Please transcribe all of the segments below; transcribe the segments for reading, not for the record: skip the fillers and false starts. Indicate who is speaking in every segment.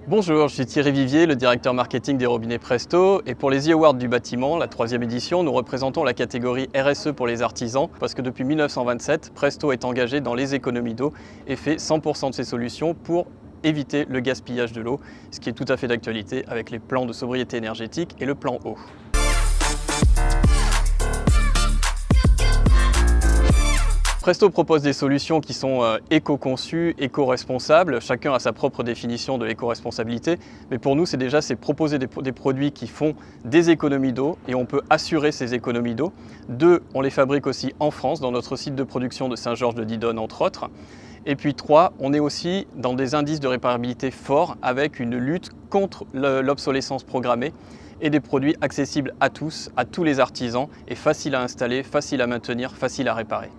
Speaker 1: Bonjour, je suis Thierry Vivier, le directeur marketing des robinets Presto, et pour les e-Awards du bâtiment, la 3e édition, nous représentons la catégorie RSE pour les artisans parce que depuis 1927, Presto est engagé dans les économies d'eau et fait 100% de ses solutions pour éviter le gaspillage de l'eau, ce qui est tout à fait d'actualité avec les plans de sobriété énergétique et le plan eau. Presto propose des solutions qui sont éco-conçues, éco-responsables. Chacun a sa propre définition de l'éco-responsabilité. Mais pour nous, c'est proposer des produits qui font des économies d'eau et on peut assurer ces économies d'eau. 2, on les fabrique aussi en France, dans notre site de production de Saint-Georges-de-Didonne, entre autres. Et puis 3, on est aussi dans des indices de réparabilité forts avec une lutte contre l'obsolescence programmée et des produits accessibles à tous les artisans et faciles à installer, faciles à maintenir, faciles à réparer.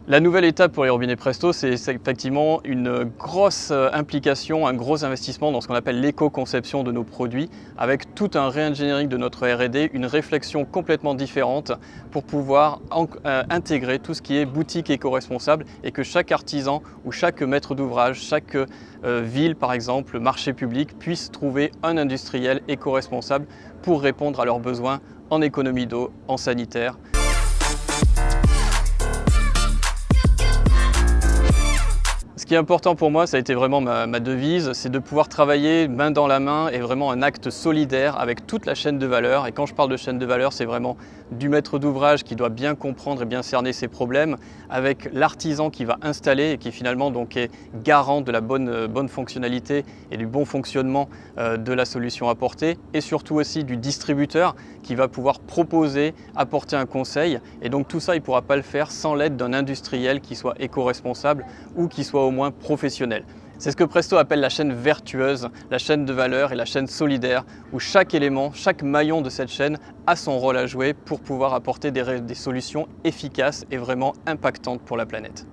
Speaker 1: La nouvelle étape pour les robinets Presto, c'est effectivement une grosse implication, un gros investissement dans ce qu'on appelle l'éco-conception de nos produits, avec tout un réingénierie de notre R&D, une réflexion complètement différente pour pouvoir intégrer tout ce qui est boutique éco-responsable et que chaque artisan ou chaque maître d'ouvrage, chaque ville par exemple, marché public, puisse trouver un industriel éco-responsable pour répondre à leurs besoins en économie d'eau, en sanitaire. Ce qui est important pour moi, ça a été vraiment ma devise, c'est de pouvoir travailler main dans la main et vraiment un acte solidaire avec toute la chaîne de valeur. Et quand je parle de chaîne de valeur, c'est vraiment du maître d'ouvrage qui doit bien comprendre et bien cerner ses problèmes, avec l'artisan qui va installer et qui finalement donc est garant de la bonne fonctionnalité et du bon fonctionnement de la solution apportée, et surtout aussi du distributeur qui va pouvoir proposer, apporter un conseil. Et donc tout ça, il ne pourra pas le faire sans l'aide d'un industriel qui soit éco-responsable ou qui soit au moins professionnel. C'est ce que Presto appelle la chaîne vertueuse, la chaîne de valeur et la chaîne solidaire, où chaque élément, chaque maillon de cette chaîne a son rôle à jouer pour pouvoir apporter des solutions efficaces et vraiment impactantes pour la planète.